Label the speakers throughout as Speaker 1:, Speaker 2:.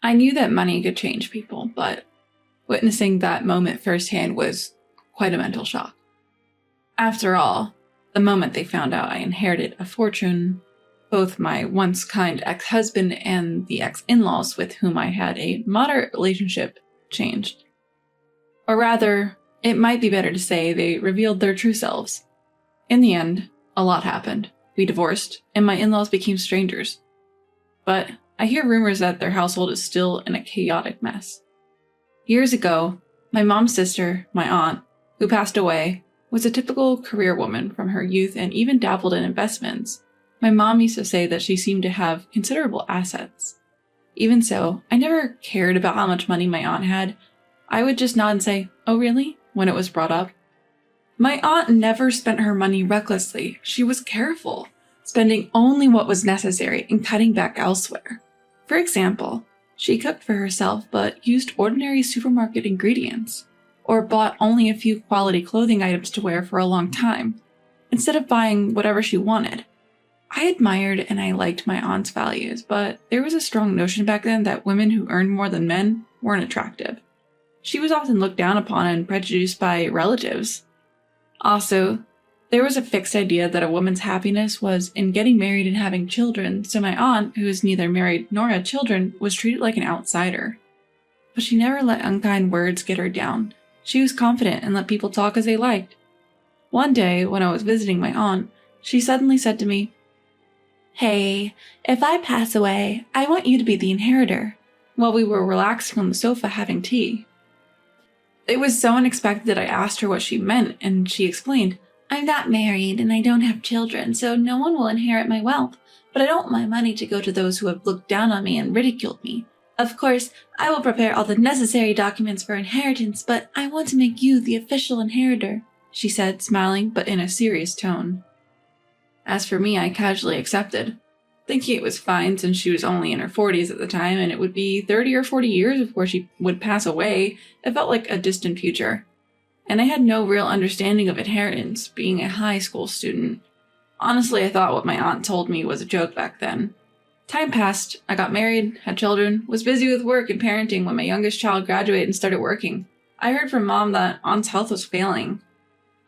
Speaker 1: I knew that money could change people, but witnessing that moment firsthand was quite a mental shock. After all, the moment they found out I inherited a fortune, both my once kind ex-husband and the ex-in-laws with whom I had a moderate relationship changed. Or rather, it might be better to say they revealed their true selves. In the end, a lot happened. We divorced, and my in-laws became strangers. But I hear rumors that their household is still in a chaotic mess. Years ago, my mom's sister, my aunt, who passed away, was a typical career woman from her youth and even dabbled in investments. My mom used to say that she seemed to have considerable assets. Even so, I never cared about how much money my aunt had. I would just nod and say, "Oh really?" when it was brought up. My aunt never spent her money recklessly. She was careful, spending only what was necessary and cutting back elsewhere. For example, she cooked for herself but used ordinary supermarket ingredients, or bought only a few quality clothing items to wear for a long time, instead of buying whatever she wanted. I admired and I liked my aunt's values, but there was a strong notion back then that women who earned more than men weren't attractive. She was often looked down upon and prejudiced by relatives. Also, there was a fixed idea that a woman's happiness was in getting married and having children, so my aunt, who was neither married nor had children, was treated like an outsider. But she never let unkind words get her down. She was confident and let people talk as they liked. One day, when I was visiting my aunt, she suddenly said to me, "Hey, if I pass away, I want you to be the inheritor," while we were relaxing on the sofa having tea. It was so unexpected that I asked her what she meant, and she explained, "I'm not married and I don't have children, so no one will inherit my wealth, but I don't want my money to go to those who have looked down on me and ridiculed me. Of course, I will prepare all the necessary documents for inheritance, but I want to make you the official inheritor," she said, smiling but in a serious tone. As for me, I casually accepted, thinking it was fine since she was only in her 40s at the time and it would be 30 or 40 years before she would pass away. It felt like a distant future. And I had no real understanding of inheritance, being a high school student. Honestly, I thought what my aunt told me was a joke back then. Time passed, I got married, had children, was busy with work and parenting when my youngest child graduated and started working. I heard from Mom that Aunt's health was failing.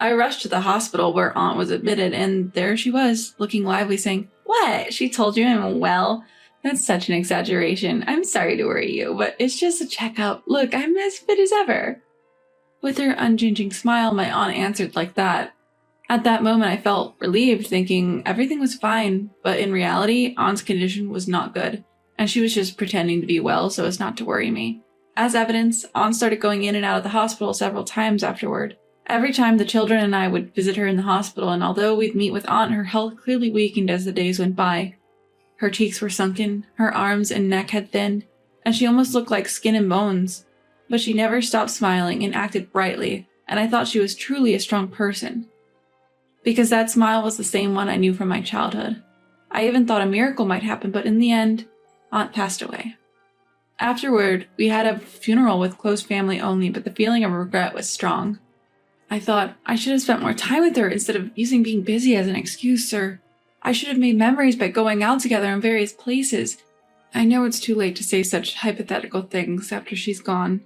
Speaker 1: I rushed to the hospital where Aunt was admitted, and there she was, looking lively, saying, "What? She told you I'm well?" "That's such an exaggeration. I'm sorry to worry you, but it's just a checkup. Look, I'm as fit as ever." With her unchanging smile, my aunt answered like that. At that moment, I felt relieved, thinking everything was fine, but in reality, Aunt's condition was not good, and she was just pretending to be well so as not to worry me. As evidence, Aunt started going in and out of the hospital several times afterward. Every time the children and I would visit her in the hospital, and although we'd meet with Aunt, her health clearly weakened as the days went by. Her cheeks were sunken, her arms and neck had thinned, and she almost looked like skin and bones. But she never stopped smiling and acted brightly, and I thought she was truly a strong person. Because that smile was the same one I knew from my childhood. I even thought a miracle might happen, but in the end, Aunt passed away. Afterward, we had a funeral with close family only, but the feeling of regret was strong. I thought I should have spent more time with her instead of using being busy as an excuse, or I should have made memories by going out together in various places. I know it's too late to say such hypothetical things after she's gone.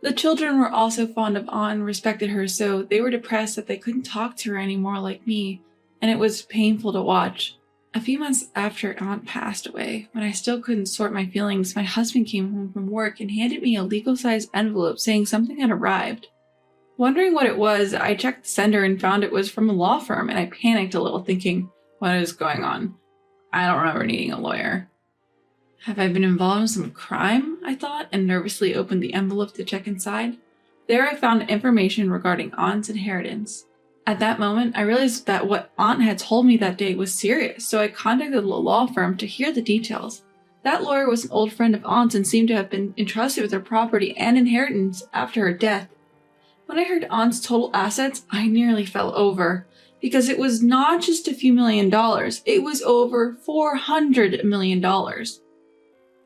Speaker 1: The children were also fond of Aunt and respected her, so they were depressed that they couldn't talk to her anymore like me, and it was painful to watch. A few months after Aunt passed away, when I still couldn't sort my feelings, my husband came home from work and handed me a legal-sized envelope saying something had arrived. Wondering what it was, I checked the sender and found it was from a law firm, and I panicked a little, thinking, what is going on? I don't remember needing a lawyer. Have I been involved in some crime? I thought, and nervously opened the envelope to check inside. There I found information regarding Aunt's inheritance. At that moment, I realized that what Aunt had told me that day was serious, so I contacted the law firm to hear the details. That lawyer was an old friend of Aunt's and seemed to have been entrusted with her property and inheritance after her death. When I heard Aunt's total assets, I nearly fell over, because it was not just a few $1,000,000, it was over $400 million.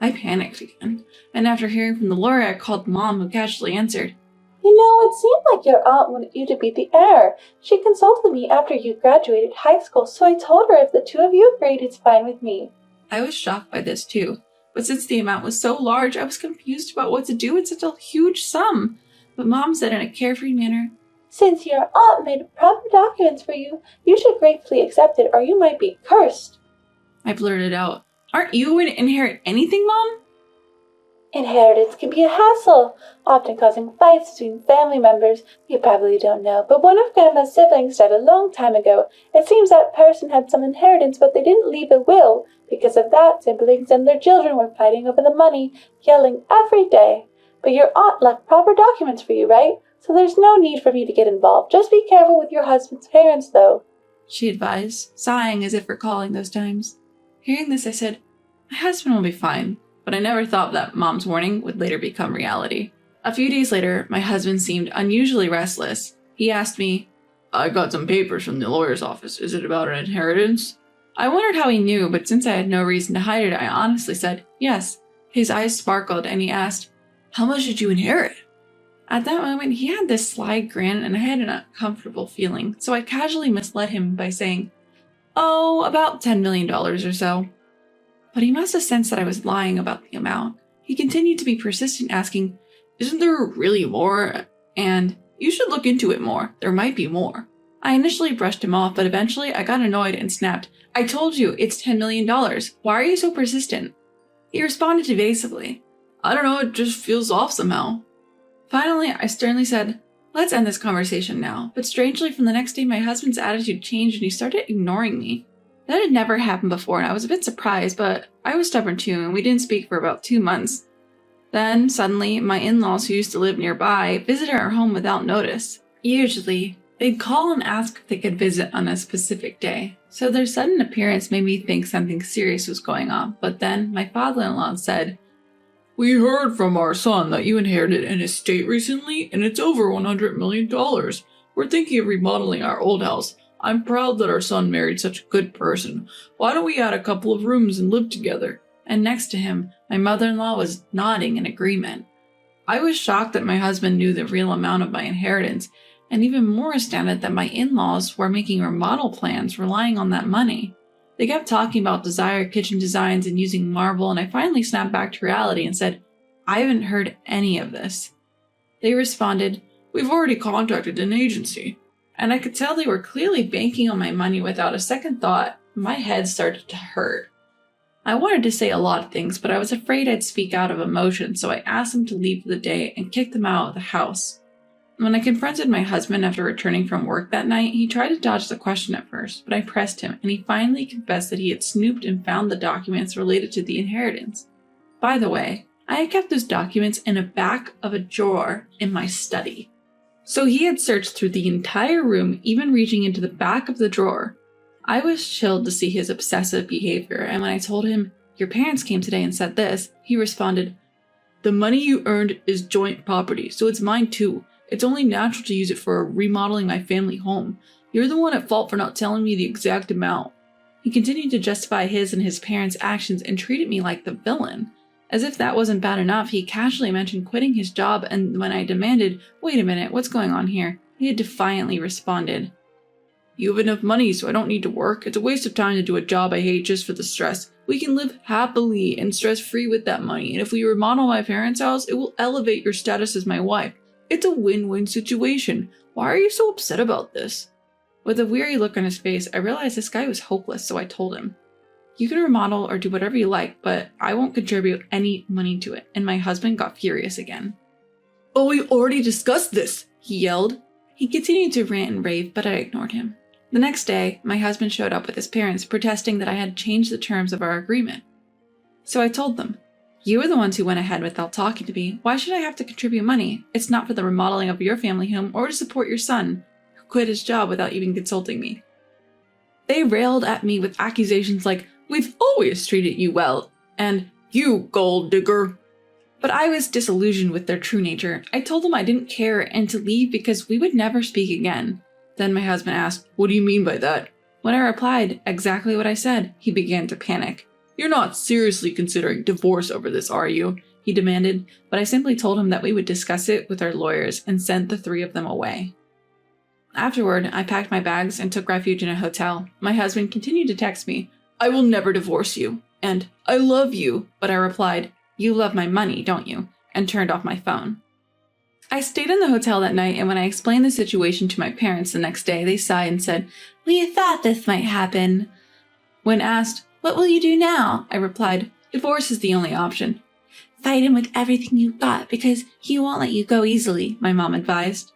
Speaker 1: I panicked again, and after hearing from the lawyer, I called Mom, who casually answered,
Speaker 2: "You know, it seemed like your aunt wanted you to be the heir. She consulted me after you graduated high school, so I told her if the two of you agreed, it's fine with me."
Speaker 1: I was shocked by this too. But since the amount was so large, I was confused about what to do with such a huge sum. But Mom said in a carefree manner,
Speaker 2: "Since your aunt made proper documents for you, you should gratefully accept it or you might be cursed."
Speaker 1: I blurted out, "Aren't you going to inherit anything, Mom?"
Speaker 2: Inheritance can be a hassle, often causing fights between family members. You probably don't know, but one of Grandma's siblings died a long time ago. It seems that person had some inheritance, but they didn't leave a will. Because of that, siblings and their children were fighting over the money, yelling every day. But your aunt left proper documents for you, right? So there's no need for me to get involved. Just be careful with your husband's parents, though,"
Speaker 1: she advised, sighing as if recalling those times. Hearing this, I said, "My husband will be fine," but I never thought that Mom's warning would later become reality. A few days later, my husband seemed unusually restless. He asked me, "I got some papers from the lawyer's office. Is it about an inheritance?" I wondered how he knew, but since I had no reason to hide it, I honestly said, "Yes." His eyes sparkled and he asked, "How much did you inherit?" At that moment, he had this sly grin and I had an uncomfortable feeling, so I casually misled him by saying, "Oh, about $10 million or so." But he must have sensed that I was lying about the amount. He continued to be persistent, asking, "Isn't there really more?" And, "You should look into it more. There might be more." I initially brushed him off, but eventually I got annoyed and snapped, "I told you, it's $10 million. Why are you so persistent?" He responded evasively, "I don't know, it just feels off somehow." Finally, I sternly said, "Let's end this conversation now." But strangely, from the next day, my husband's attitude changed and he started ignoring me. That had never happened before and I was a bit surprised, but I was stubborn too and we didn't speak for about 2 months. Then, suddenly, my in-laws who used to live nearby visited our home without notice. Usually, they'd call and ask if they could visit on a specific day, so their sudden appearance made me think something serious was going on. But then, my father-in-law said, "We heard from our son that you inherited an estate recently, and it's over $100 million. We're thinking of remodeling our old house. I'm proud that our son married such a good person. Why don't we add a couple of rooms and live together?" And next to him, my mother-in-law was nodding in agreement. I was shocked that my husband knew the real amount of my inheritance, and even more astounded that my in-laws were making remodel plans relying on that money. They kept talking about desired kitchen designs and using marble, and I finally snapped back to reality and said, "I haven't heard any of this." They responded, "We've already contacted an agency." And I could tell they were clearly banking on my money without a second thought. My head started to hurt. I wanted to say a lot of things, but I was afraid I'd speak out of emotion, so I asked them to leave for the day and kicked them out of the house. When I confronted my husband after returning from work that night, he tried to dodge the question at first, but I pressed him, and he finally confessed that he had snooped and found the documents related to the inheritance. By the way, I had kept those documents in the back of a drawer in my study. So he had searched through the entire room, even reaching into the back of the drawer. I was chilled to see his obsessive behavior, and when I told him, "Your parents came today and said this," he responded, "The money you earned is joint property, so it's mine too. It's only natural to use it for remodeling my family home. You're the one at fault for not telling me the exact amount." He continued to justify his and his parents' actions and treated me like the villain. As if that wasn't bad enough, he casually mentioned quitting his job, and when I demanded, "Wait a minute, what's going on here?" he had defiantly responded, "You have enough money, so I don't need to work. It's a waste of time to do a job I hate just for the stress. We can live happily and stress-free with that money, and if we remodel my parents' house, it will elevate your status as my wife. It's a win-win situation. Why are you so upset about this?" With a weary look on his face, I realized this guy was hopeless, so I told him, "You can remodel or do whatever you like, but I won't contribute any money to it," and my husband got furious again. "Oh, we already discussed this," he yelled. He continued to rant and rave, but I ignored him. The next day, my husband showed up with his parents, protesting that I had changed the terms of our agreement. So I told them, "You were the ones who went ahead without talking to me. Why should I have to contribute money? It's not for the remodeling of your family home or to support your son, who quit his job without even consulting me." They railed at me with accusations like, "We've always treated you well," and "You gold digger." But I was disillusioned with their true nature. I told them I didn't care and to leave because we would never speak again. Then my husband asked, "What do you mean by that?" When I replied exactly what I said, he began to panic. "You're not seriously considering divorce over this, are you?" he demanded, but I simply told him that we would discuss it with our lawyers and sent the 3 of them away. Afterward, I packed my bags and took refuge in a hotel. My husband continued to text me, "I will never divorce you," and "I love you," but I replied, "You love my money, don't you?" and turned off my phone. I stayed in the hotel that night, and when I explained the situation to my parents the next day, they sighed and said, "We thought this might happen." When asked, "What will you do now?" I replied, "Divorce is the only option." "Fight him with everything you've got because he won't let you go easily," my mom advised.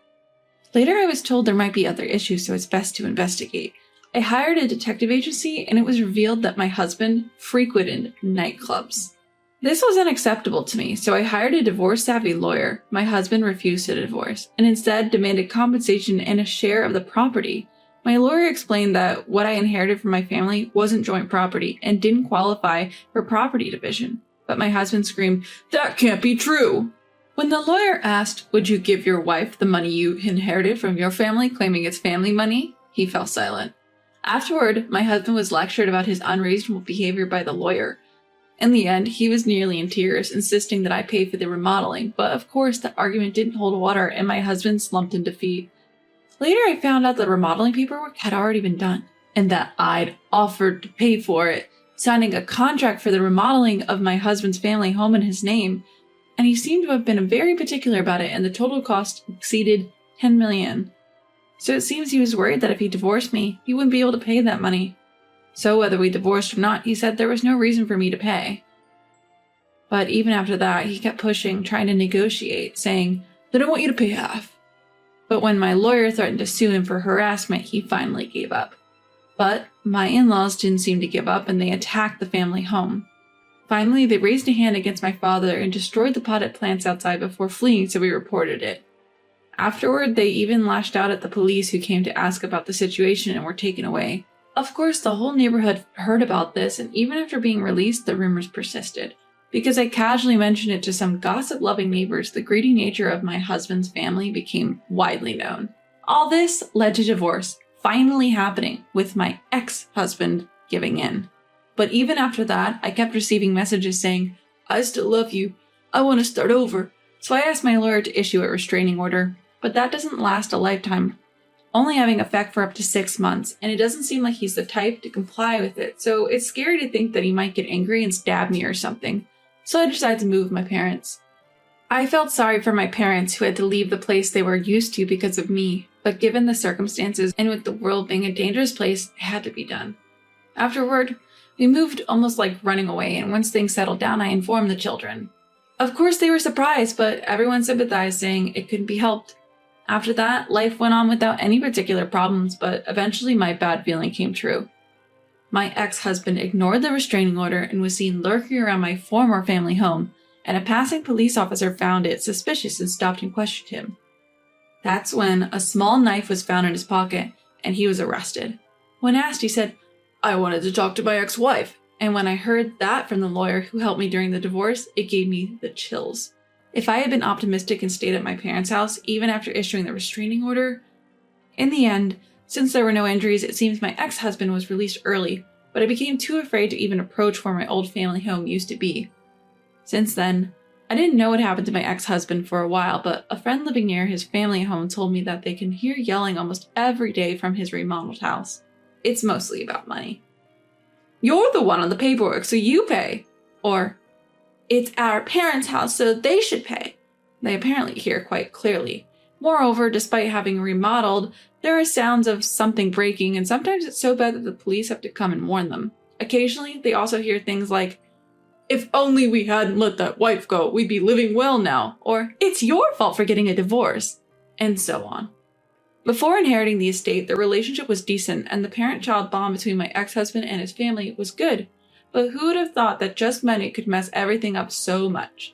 Speaker 1: Later, I was told there might be other issues, so it's best to investigate. I hired a detective agency, and it was revealed that my husband frequented nightclubs. This was unacceptable to me, so I hired a divorce-savvy lawyer. My husband refused to divorce, and instead demanded compensation and a share of the property. My lawyer explained that what I inherited from my family wasn't joint property and didn't qualify for property division. But my husband screamed, "That can't be true!" When the lawyer asked, "Would you give your wife the money you inherited from your family, claiming it's family money?" he fell silent. Afterward, my husband was lectured about his unreasonable behavior by the lawyer. In the end, he was nearly in tears, insisting that I pay for the remodeling, but of course that argument didn't hold water and my husband slumped in defeat. Later, I found out that remodeling paperwork had already been done, and that I'd offered to pay for it, signing a contract for the remodeling of my husband's family home in his name, and he seemed to have been very particular about it, and the total cost exceeded $10 million. So it seems he was worried that if he divorced me, he wouldn't be able to pay that money. So whether we divorced or not, he said there was no reason for me to pay. But even after that, he kept pushing, trying to negotiate, saying, "Then I want you to pay half." But when my lawyer threatened to sue him for harassment, he finally gave up. But my in-laws didn't seem to give up, and they attacked the family home. Finally, they raised a hand against my father and destroyed the potted plants outside before fleeing, so we reported it. Afterward, they even lashed out at the police who came to ask about the situation and were taken away. Of course, the whole neighborhood heard about this, and even after being released, the rumors persisted. Because I casually mentioned it to some gossip-loving neighbors, the greedy nature of my husband's family became widely known. All this led to divorce finally happening, with my ex-husband giving in. But even after that, I kept receiving messages saying, "I still love you. I want to start over." So I asked my lawyer to issue a restraining order, but that doesn't last a lifetime, only having effect for up to 6 months, and it doesn't seem like he's the type to comply with it, so it's scary to think that he might get angry and stab me or something. So I decided to move with my parents. I felt sorry for my parents who had to leave the place they were used to because of me, but given the circumstances and with the world being a dangerous place, it had to be done. Afterward, we moved almost like running away, and once things settled down, I informed the children. Of course, they were surprised, but everyone sympathized, saying it couldn't be helped. After that, life went on without any particular problems, but eventually my bad feeling came true. My ex-husband ignored the restraining order and was seen lurking around my former family home, and a passing police officer found it suspicious and stopped and questioned him. That's when a small knife was found in his pocket, and he was arrested. When asked, he said, "I wanted to talk to my ex-wife." And when I heard that from the lawyer who helped me during the divorce, it gave me the chills. If I had been optimistic and stayed at my parents' house, even after issuing the restraining order, in the end, since there were no injuries, it seems my ex-husband was released early, but I became too afraid to even approach where my old family home used to be. Since then, I didn't know what happened to my ex-husband for a while, but a friend living near his family home told me that they can hear yelling almost every day from his remodeled house. It's mostly about money. "You're the one on the paperwork, so you pay." Or, "It's our parents' house, so they should pay." They apparently hear quite clearly. Moreover, despite having remodeled, there are sounds of something breaking, and sometimes it's so bad that the police have to come and warn them. Occasionally, they also hear things like, "If only we hadn't let that wife go, we'd be living well now," or "It's your fault for getting a divorce," and so on. Before inheriting the estate, the relationship was decent, and the parent-child bond between my ex-husband and his family was good. But who would have thought that just money could mess everything up so much?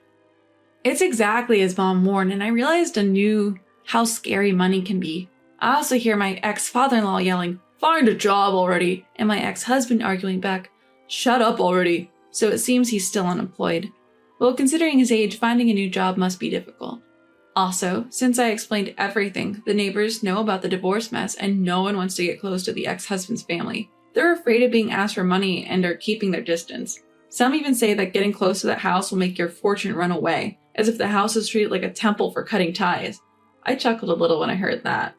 Speaker 1: It's exactly as Mom warned, and I realized anew how scary money can be. I also hear my ex-father-in-law yelling, "Find a job already," and my ex-husband arguing back, "Shut up already." So it seems he's still unemployed. Well, considering his age, finding a new job must be difficult. Also, since I explained everything, the neighbors know about the divorce mess and no one wants to get close to the ex-husband's family. They're afraid of being asked for money and are keeping their distance. Some even say that getting close to that house will make your fortune run away, as if the house is treated like a temple for cutting ties. I chuckled a little when I heard that.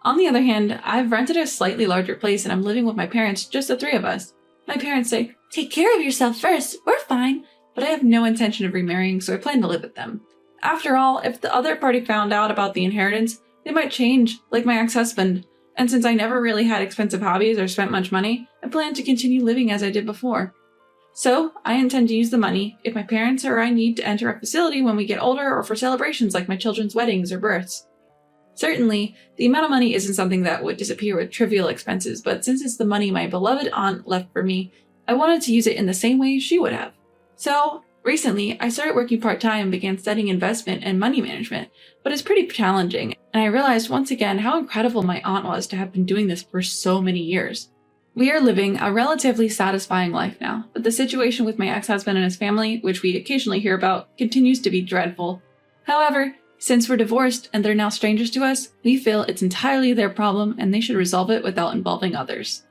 Speaker 1: On the other hand, I've rented a slightly larger place and I'm living with my parents, just the three of us. My parents say, "Take care of yourself first, we're fine," but I have no intention of remarrying, so I plan to live with them. After all, if the other party found out about the inheritance, they might change, like my ex-husband. And since I never really had expensive hobbies or spent much money, I plan to continue living as I did before. So, I intend to use the money if my parents or I need to enter a facility when we get older or for celebrations like my children's weddings or births. Certainly, the amount of money isn't something that would disappear with trivial expenses, but since it's the money my beloved aunt left for me, I wanted to use it in the same way she would have. So, recently, I started working part-time and began studying investment and money management, but it's pretty challenging, and I realized once again how incredible my aunt was to have been doing this for so many years. We are living a relatively satisfying life now, but the situation with my ex-husband and his family, which we occasionally hear about, continues to be dreadful. However, since we're divorced and they're now strangers to us, we feel it's entirely their problem and they should resolve it without involving others.